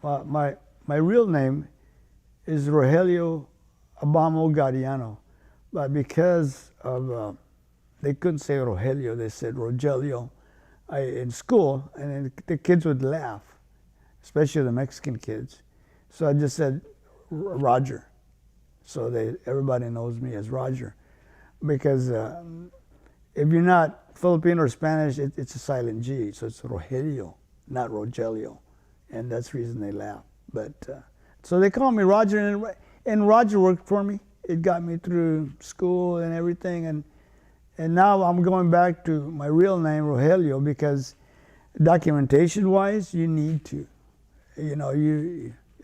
my real name is Rogelio Abamo Gadiano, but because of they couldn't say Rogelio, they said Rogelio in school, and then the kids would laugh, especially the Mexican kids. So I just said Rodger. So everybody knows me as Rodger, because if you're not Filipino or Spanish, it's a silent G, so it's Rogelio, not Rogelio, and that's the reason they laugh. But so they call me Rodger, and Rodger worked for me. It got me through school and everything, and now I'm going back to my real name, Rogelio, because documentation-wise, you need to,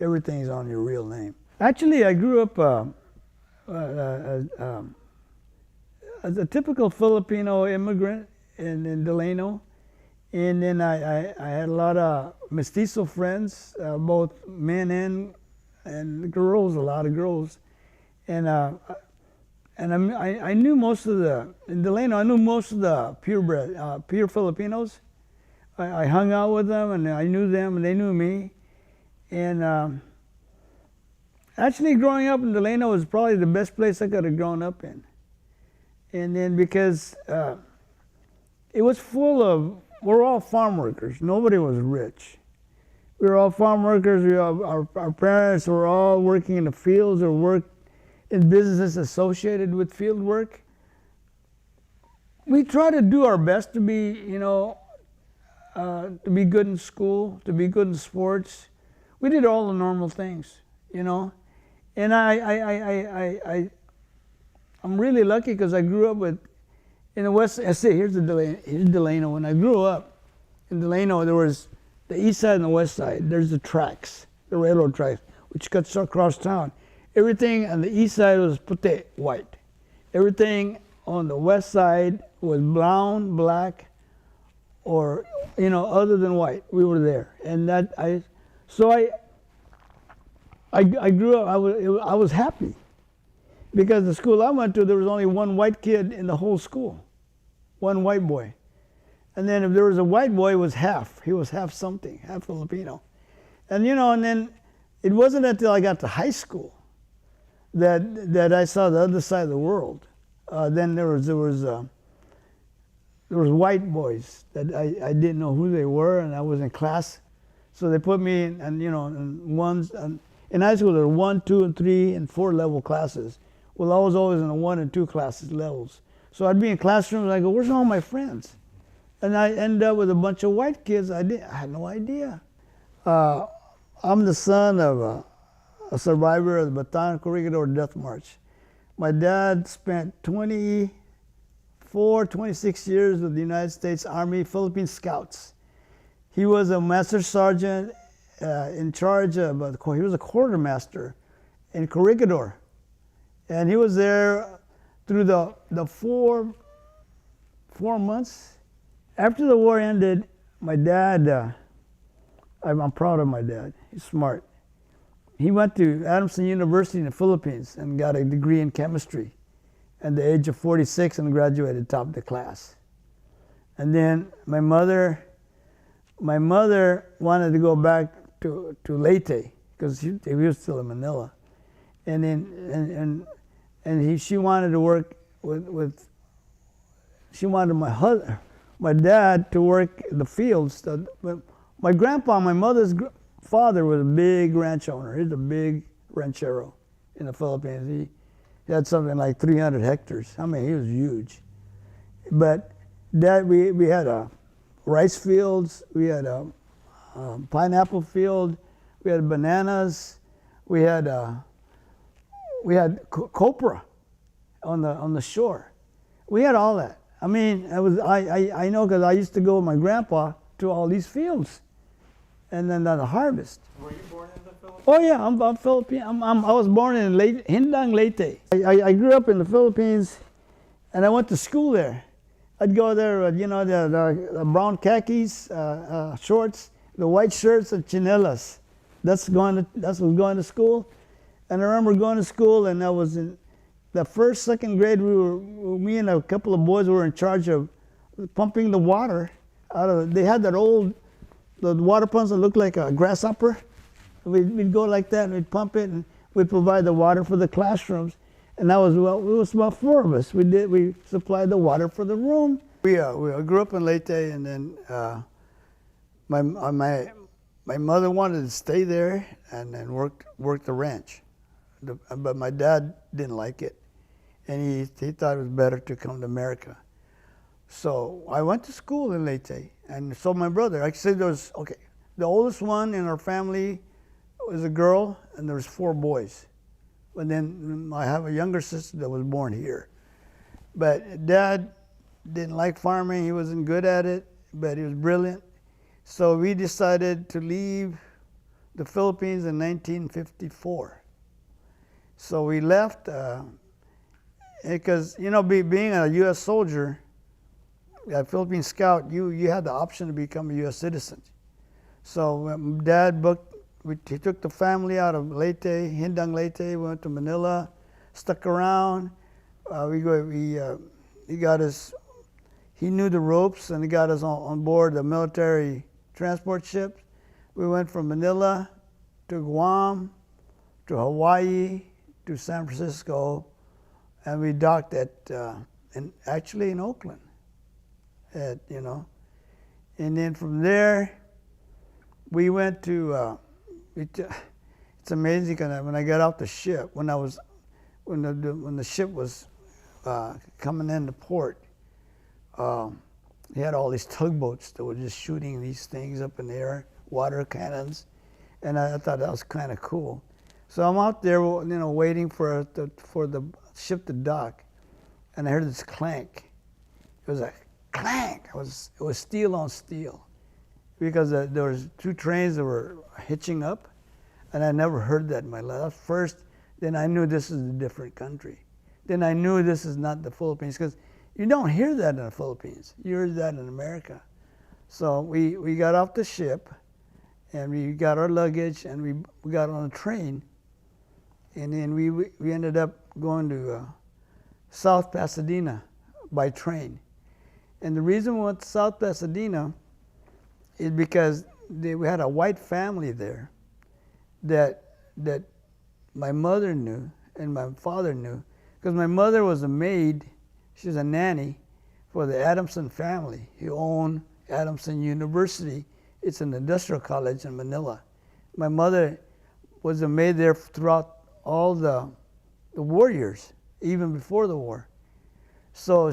everything is on your real name. Actually, I grew up as a typical Filipino immigrant in Delano, and then I had a lot of mestizo friends, both men and girls, a lot of girls, and I knew most of in Delano, I knew most of the pure Filipinos. I hung out with them, and I knew them, and they knew me, and actually growing up in Delano was probably the best place I could have grown up in. And then because it was full of, we're all farm workers. Nobody was rich. We were all farm workers. Our parents were all working in the fields or worked in businesses associated with field work. We try to do our best to be, to be good in school, to be good in sports. We did all the normal things, And I'm really lucky because I grew up in the West. I say here's Delano. When I grew up in Delano, there was the east side and the west side. There's the tracks, the railroad tracks, which cuts across town. Everything on the east side was puti, white. Everything on the west side was brown, black, or other than white. We were there, and I grew up. I was happy. Because the school I went to, there was only one white kid in the whole school, one white boy. And then if there was a white boy, it was half. He was half something, half Filipino. And and then it wasn't until I got to high school that I saw the other side of the world. Then there was white boys that I didn't know who they were, and I was in class, so they put me in high school. There were 1, 2, and 3, and 4 level classes. Well, I was always in the 1 and 2 classes levels. So I'd be in classrooms and I go, where's all my friends? And I end up with a bunch of white kids. I had no idea. I'm the son of a survivor of the Bataan Corregidor death march. My dad spent 26 years with the United States Army Philippine Scouts. He was a master sergeant in charge of, he was a quartermaster in Corregidor. And he was there through the 4 months. After the war ended, my dad, I'm proud of my dad. He's smart. He went to Adamson University in the Philippines and got a degree in chemistry at the age of 46 and graduated top of the class. And then my mother wanted to go back to Leyte because he was still in Manila. She wanted to work she wanted my dad to work the fields. My grandpa, my mother's father, was a big ranch owner. He's a big ranchero in the Philippines. He had something like 300 hectares. I mean, he was huge. But Dad, we had rice fields, we had a pineapple field, we had bananas, we had copra on the shore. We had all that. I mean, I know because I used to go with my grandpa to all these fields, and then the harvest. Were you born in the Philippines? Oh yeah, I'm Philippine. I was born in Hindang, Leyte. I grew up in the Philippines, and I went to school there. I'd go there, the brown khakis, shorts, the white shirts, and chinelas. That's going to school. And I remember going to school, and I was in the first, second grade. Me and a couple of boys were in charge of pumping the water out of. They had the water pumps that looked like a grasshopper, We'd go like that, and we'd pump it, and we'd provide the water for the classrooms. And that was, well, it was about 4 of us. We supplied the water for the room. We grew up in Leyte, and then my mother wanted to stay there and then work the ranch. But my dad didn't like it, and he thought it was better to come to America. So I went to school in Leyte, and so my brother, I said the oldest one in our family was a girl, and there was 4 boys. And then I have a younger sister that was born here. But Dad didn't like farming. He wasn't good at it, but he was brilliant. So we decided to leave the Philippines in 1954. So we left because, being a U.S. soldier, a Philippine Scout, you had the option to become a U.S. citizen. So Dad he took the family out of Leyte, Hindang, Leyte. We went to Manila, stuck around. He knew the ropes, and he got us on board the military transport ships. We went from Manila to Guam, to Hawaii, to San Francisco, and we docked actually in Oakland. And then from there, we went to. It's amazing because when I got off the ship, when the ship was coming into port, he had all these tugboats that were just shooting these things up in the air, water cannons, and I thought that was kind of cool. So I'm out there, waiting for the ship to dock, and I heard this clank. It was a clank. It was steel on steel, because there was 2 trains that were hitching up, and I never heard that in my life. First, then I knew this is a different country. Then I knew this is not the Philippines, because you don't hear that in the Philippines. You hear that in America. So we got off the ship, and we got our luggage, and we got on a train, and then we ended up going to South Pasadena by train. And the reason we went to South Pasadena is because we had a white family there that my mother knew and my father knew, because my mother was a maid. She was a nanny for the Adamson family who owned Adamson University. It's an industrial college in Manila. My mother was a maid there throughout all the war years, even before the war. So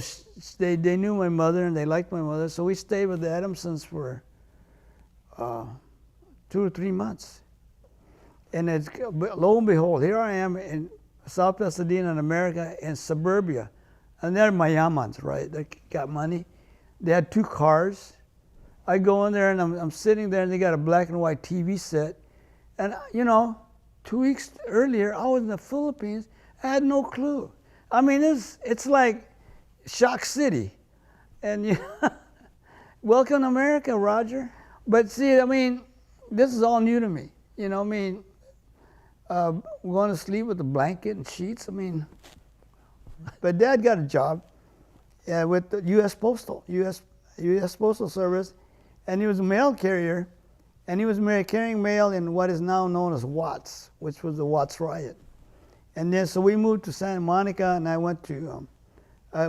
they knew my mother and they liked my mother. So we stayed with the Adamsons for 2 or 3 months. And lo and behold, here I am in South Pasadena in America, in suburbia. And they're Mayamans, right? They got money. They had 2 cars. I go in there and I'm sitting there, and they got a black and white TV set. And 2 weeks earlier, I was in the Philippines. I had no clue. I mean, it's like Shock City. And welcome to America, Rodger. But see, I mean, this is all new to me. Going to sleep with a blanket and sheets. I mean, but Dad got a job with the U.S. Postal Service, and he was a mail carrier, and he was carrying mail in what is now known as Watts, which was the Watts riot. And then so we moved to Santa Monica, and I went to.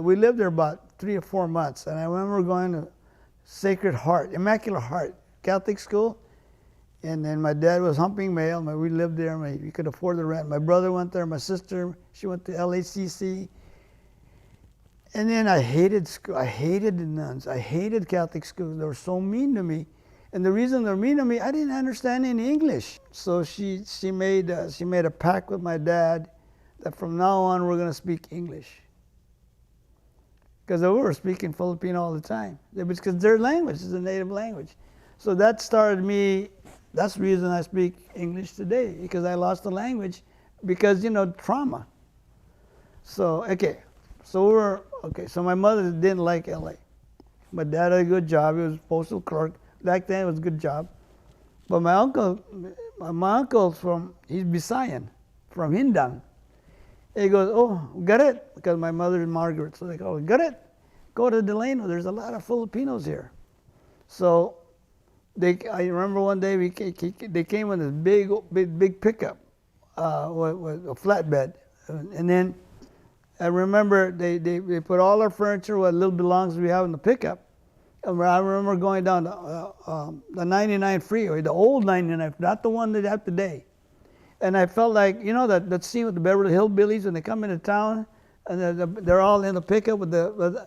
We lived there about 3 or 4 months, and I remember going to Sacred Heart, Immaculate Heart Catholic school. And then my dad was humping mail. We lived there. We could afford the rent. My brother went there. My sister, she went to LACC. And then I hated school. I hated the nuns. I hated Catholic schools. They were so mean to me. And the reason they're mean to me, I didn't understand any English. So she made a pact with my dad that from now on we're going to speak English. Because we were speaking Filipino all the time. Because their language is a native language. So that started me. That's the reason I speak English today, because I lost the language because, trauma. So, so my mother didn't like LA. My dad had a good job. He was a postal clerk. Back then it was a good job. But my uncle's he's Visayan, from Hindang. He goes, oh, got it? Because my mother is Margaret. So they go, got it? Go to Delano. There's a lot of Filipinos here. So I remember one day they came in this big pickup with a flatbed, and then I remember they put all our furniture, what little belongings we have in the pickup. And I remember going down the 99 freeway, the old 99, not the one they have today. And I felt like, you know, that scene with the Beverly Hillbillies when they come into town, and they're all in the pickup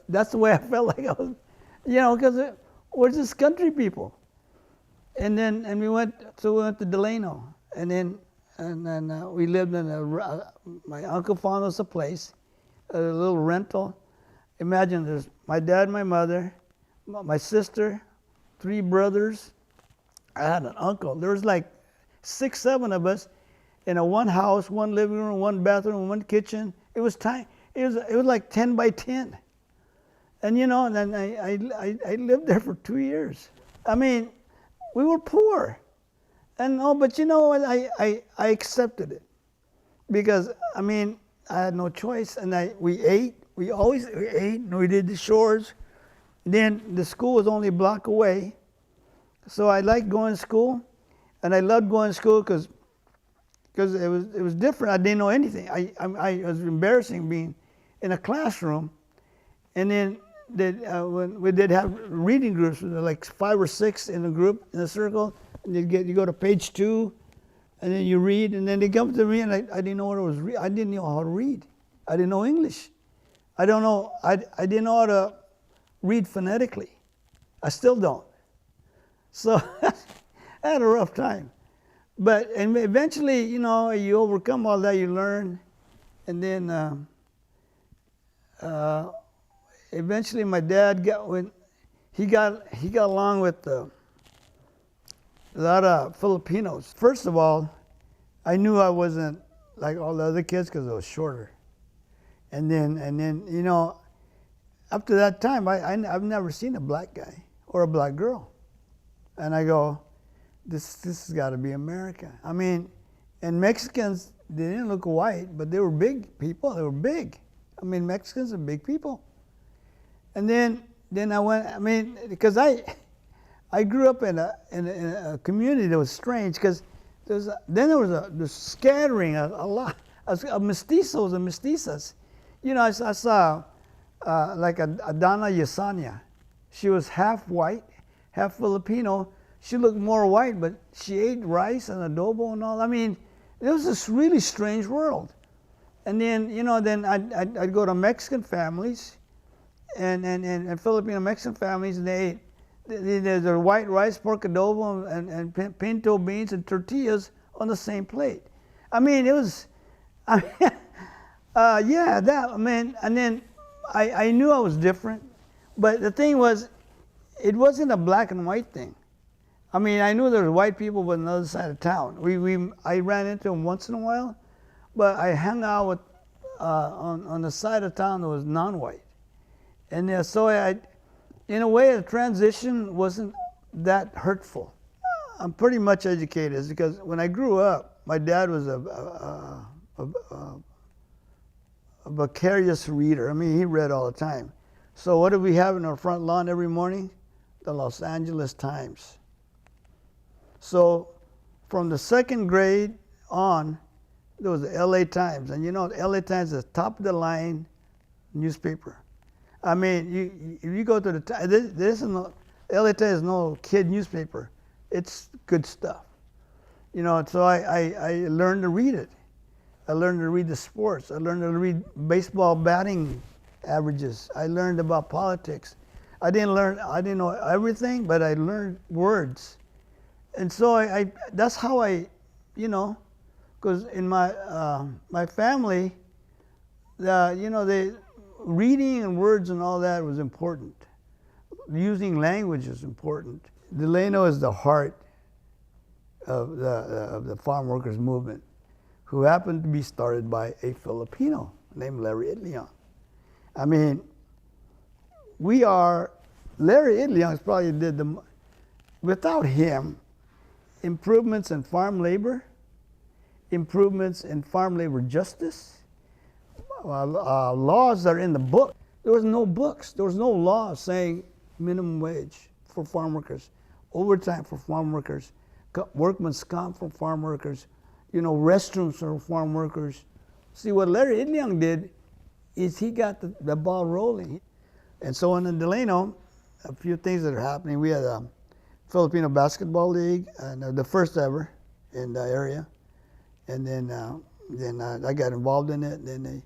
that's the way I felt like I was, you know, because we're just country people. And we went to Delano, and then we lived in my uncle found us a place, a little rental. Imagine there's my dad, my mother, my sister, 3 brothers. I had an uncle. There was like 6, 7 of us in a one house, one living room, one bathroom, one kitchen. It was tiny. It was like 10 by 10. And you know, and then I lived there for 2 years. I mean, we were poor, and but you know what? I accepted it, because I mean I had no choice, and we ate. We always ate, and we did the chores. Then the school was only a block away, so I liked going to school, and I loved going to school because it was different. I didn't know anything. I was embarrassing being in a classroom, and then when we did have reading groups, like 5 or 6 in a group in a circle, and you go to page 2, and then you read, and then they come to me, and I didn't know what it was. I didn't know how to read. I didn't know English. I didn't know how to read phonetically. I still don't. So I had a rough time. And eventually, you know, you overcome all that, you learn, and then eventually my dad got along with a lot of Filipinos. First of all, I knew I wasn't like all the other kids because I was shorter. And then you know, up to that time, I've never seen a black guy or a black girl. And I go, this has got to be America. I mean, and Mexicans, they didn't look white, but they were big people. They were big. I mean, Mexicans are big people. And then I went, I mean, because I grew up in a community that was strange, because there was a scattering, a lot of mestizos and mestizas. You know, I saw like Adana Yesenia. She was half white, half Filipino. She looked more white, but she ate rice and adobo and all. I mean, it was this really strange world. And then, you know, then I'd go to Mexican families and Filipino Mexican families, and they ate their white rice, pork adobo, and pinto beans and tortillas on the same plate. I mean, it was, yeah, that, I mean, and then I knew I was different, but the thing was, it wasn't a black and white thing. I mean, I knew there were white people on the other side of town. I ran into them once in a while, but I hung out with on the side of town that was non-white, and so in a way, the transition wasn't that hurtful. I'm pretty much educated, because when I grew up, my dad was a vicarious reader. I mean, he read all the time. So what did we have in our front lawn every morning? The Los Angeles Times. So from the 2nd grade on, there was the LA Times. And you know, the LA Times is top of the line newspaper. I mean, if you go to the LA Times is no kid newspaper. It's good stuff. You know, so I learned to read it. I learned to read the sports. I learned to read baseball batting averages. I learned about politics. I didn't know everything, but I learned words. And so that's how you know, because in my family, you know, reading and words and all that was important. Using language is important. Delano is the heart of the farm workers movement, who happened to be started by a Filipino named Larry Itliong. I mean, Larry Itliong probably did without him, improvements in farm labor, improvements in farm labor justice, laws that are in the book. There was no books. There was no law saying minimum wage for farm workers. overtime for farm workers, workman's comp for farm workers, restrooms for farm workers. See, what Larry Hindang did is he got the ball rolling. And so in the Delano, a few things that are happening. We had a Filipino Basketball League, and the first ever in the area. And then I got involved in it. And then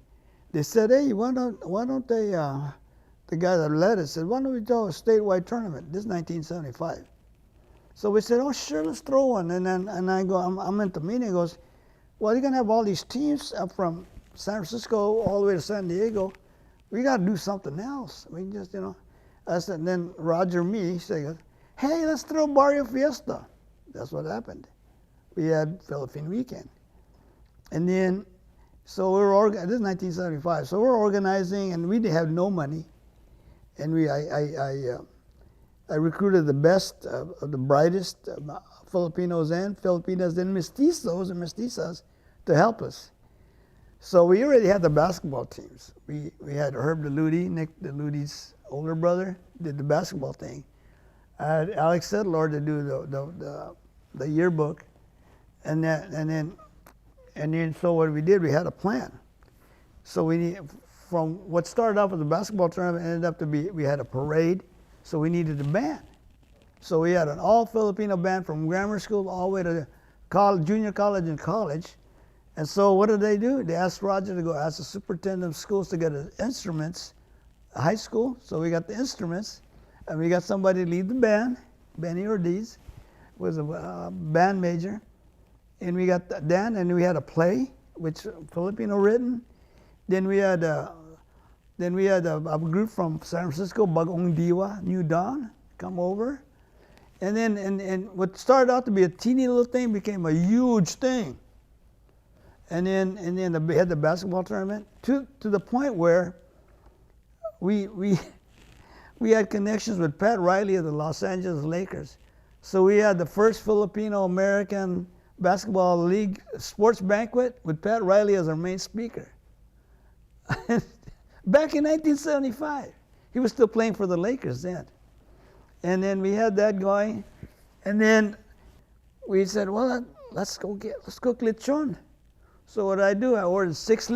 they said, hey, why don't they, the guy that led it said, why don't we do a statewide tournament? This is 1975. So we said, oh, sure, let's throw one. And I go, I'm at the meeting. He goes, well, you're going to have all these teams up from San Francisco all the way to San Diego. We got to do something else. We just, I said, and then Rodger, he said, hey, let's throw Barrio Fiesta. That's what happened. We had Philippine Weekend. And then, so we were this is 1975. So we're organizing, and we had no money. And I recruited the best of the brightest Filipinos and Filipinas and mestizos and mestizas to help us. So we already had the basketball teams. We had Herb DeLudy, Nick DeLudy's older brother, did the basketball thing. I had Alex Sedlor to do the yearbook, and then so what we did, we had a plan. So from what started off as a basketball tournament ended up to be, we had a parade, so we needed a band. So we had an all-Filipino band from grammar school all the way to college, junior college and college. And so what did they do? They asked Rodger to go ask the superintendent of schools to get instruments, high school. So we got the instruments, and we got somebody to lead the band. Benny Ortiz was a band major. And we got Dan, and we had a play, which Filipino written. Then we had a group from San Francisco, Bagong Diwa, New Dawn, come over. And then and what started out to be a teeny little thing became a huge thing. And then we had the basketball tournament to the point where we had connections with Pat Riley of the Los Angeles Lakers. So we had the first Filipino American Basketball League sports banquet with Pat Riley as our main speaker. Back in 1975. He was still playing for the Lakers then. And then we had that going. And then we said, well, let's cook lechon. So what I do, I ordered six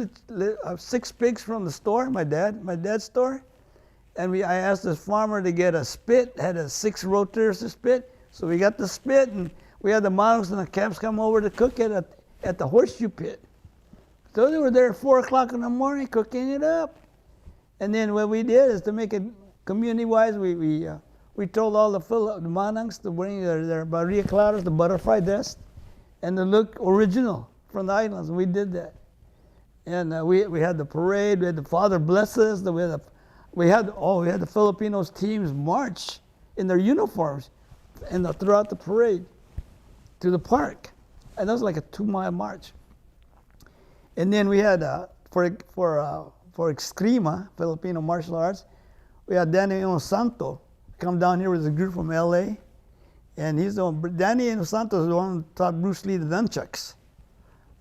pigs from the store, my dad's store. And I asked this farmer to get a spit, had 6 rotors to spit. So we got the spit, and we had the models and the caps come over to cook it at the horseshoe pit. So they were there at 4 o'clock in the morning cooking it up. And then what we did is to make it community-wise, we told all the manangs to bring their barilla claras, the butterfly dress, and to look original from the islands. We did that. And we had the parade, we had the Father Bless Us, we had the Filipinos teams march in their uniforms and throughout the parade to the park. And that was like a 2-mile march. And then we had for Eskrima, Filipino martial arts, we had Danny Inosanto come down here with a group from LA. And Danny Inosanto is the one who taught Bruce Lee the nunchucks.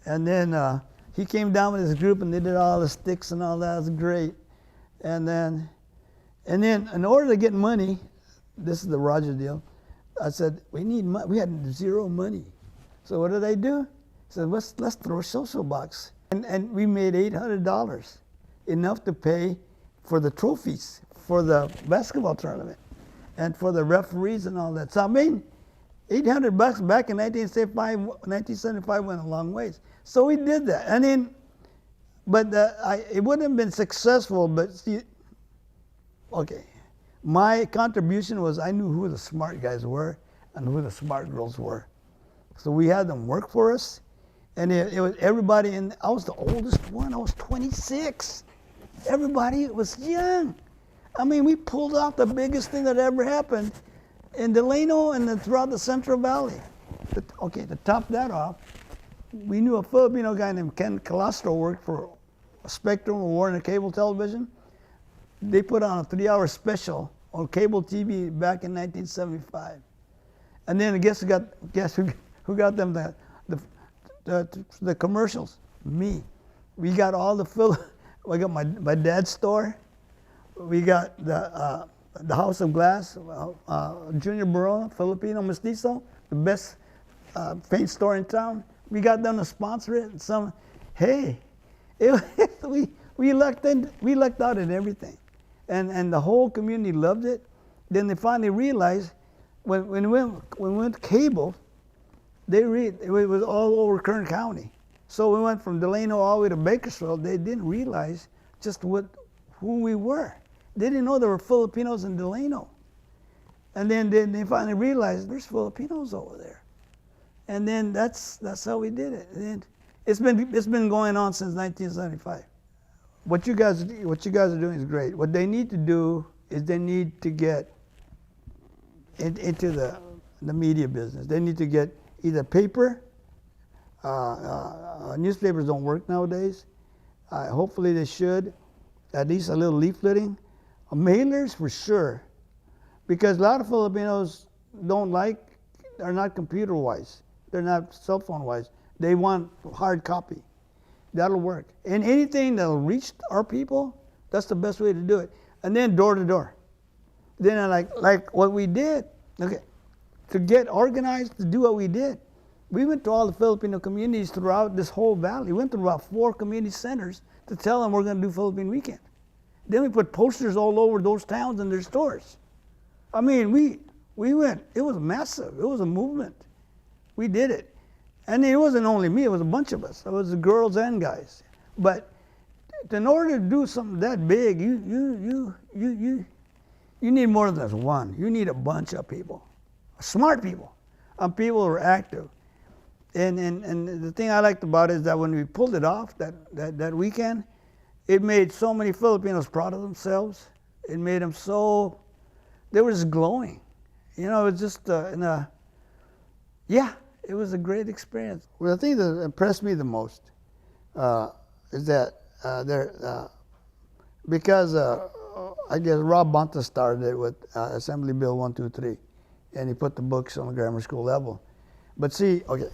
And then he came down with his group, and they did all the sticks and all that. It was great. And then in order to get money, this is the Rodger deal, I said, we need money. We had zero money. So what did I do? I said, let's throw a social box. And we made $800, enough to pay for the trophies for the basketball tournament and for the referees and all that. So I mean, $800 back in 1975 went a long ways. So we did that. And then, but it wouldn't have been successful, but see, okay. My contribution was I knew who the smart guys were and who the smart girls were. So we had them work for us. And it was everybody, and I was the oldest one. I was 26. Everybody was young. I mean, we pulled off the biggest thing that ever happened in Delano and then throughout the Central Valley. To top that off, we knew a Filipino guy named Ken Calastro worked for Spectrum or Warner Cable Television. They put on a 3-hour special on cable TV back in 1975. And then guess who got them the commercials? Me. We got all the I got my dad's store. We got the House of Glass, Junior Barona, Filipino Mestizo, the best paint store in town. We got them to sponsor it. And we lucked out in everything, and the whole community loved it. Then they finally realized when we went to cable, it was all over Kern County. So we went from Delano all the way to Bakersfield. They didn't realize just who we were. They didn't know there were Filipinos in Delano. And then they finally realized there's Filipinos over there. And then that's how we did it. And it's been going on since 1975. What you guys are doing is great. What they need to do is they need to get into the media business. They need to get either paper. Newspapers don't work nowadays. Hopefully they should. At least a little leafleting. Mailers for sure, because a lot of Filipinos are not computer wise. They're not cell phone wise. They want hard copy. That'll work. And anything that'll reach our people, that's the best way to do it. And then door to door. Then like what we did, okay, to get organized to do what we did, we went to all the Filipino communities throughout this whole valley. We went to about 4 community centers to tell them we're going to do Philippine Weekend. Then we put posters all over those towns and their stores. I mean, we went. It was massive. It was a movement. We did it, and it wasn't only me. It was a bunch of us. It was the girls and guys. But in order to do something that big, you need more than one. You need a bunch of people, smart people, and people who are active. And the thing I liked about it is that when we pulled it off that weekend, it made so many Filipinos proud of themselves. It made them they were just glowing. You know, it was just, it was a great experience. Well, the thing that impressed me the most is that because I guess Rob Bonta started it with Assembly Bill 123, and he put the books on the grammar school level. But see, okay,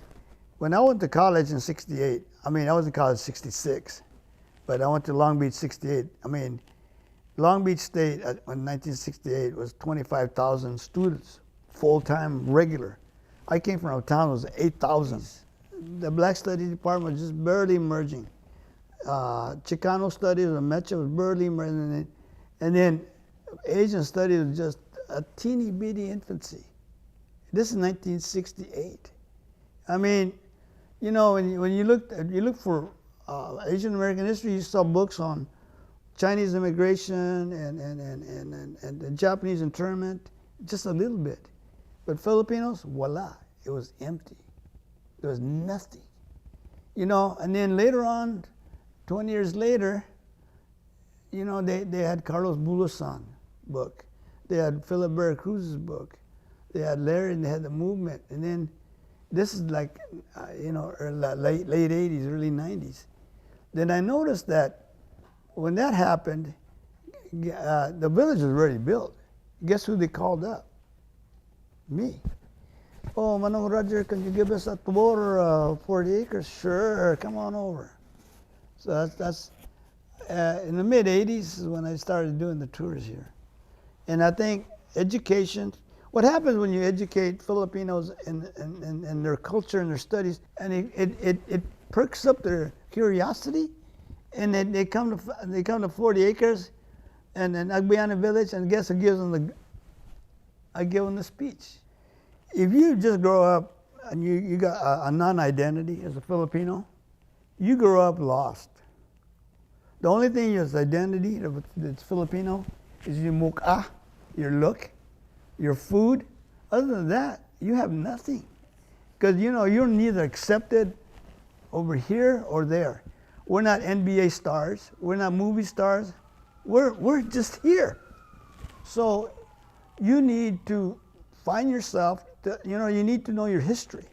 when I went to college in '68, I was in college in '66. But I went to Long Beach 68. Long Beach State in 1968 was 25,000 students, full-time, regular. I came from a town that was 8,000. The Black Studies department was just barely emerging. Chicano Studies or Mecha was barely emerging. And then Asian Studies was just a teeny bitty infancy. This is 1968. When you look for Asian American history, you saw books on Chinese immigration and Japanese internment, just a little bit. But Filipinos, voila, it was empty. There was nothing. And then later on, 20 years later, they had Carlos Bulasan book. They had Philip Veracruz's book. They had Larry, and they had the movement. And then this is like, late 80s, early 90s. Then I noticed that when that happened, the village was already built. Guess who they called up? Me. Oh, Manong Rodger, can you give us a tour, 40 acres? Sure, come on over. So that's in the mid-'80s when I started doing the tours here. And I think education, what happens when you educate Filipinos in their culture and their studies, and it perks up their curiosity, and then they come to 40 acres and an Agbayani village, and guess who gives them I give them the speech. If you just grow up and you got a non-identity as a Filipino, you grow up lost. The only thing is identity that's Filipino is your mukha, your look, your food. Other than that, you have nothing. Because you're neither accepted over here or there. We're not NBA stars. We're not movie stars. We're just here. So you need to find yourself. You need to know your history.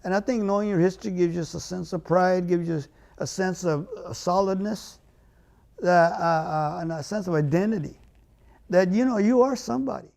And I think knowing your history gives you a sense of pride, gives you a sense of solidness, and a sense of identity. That you are somebody.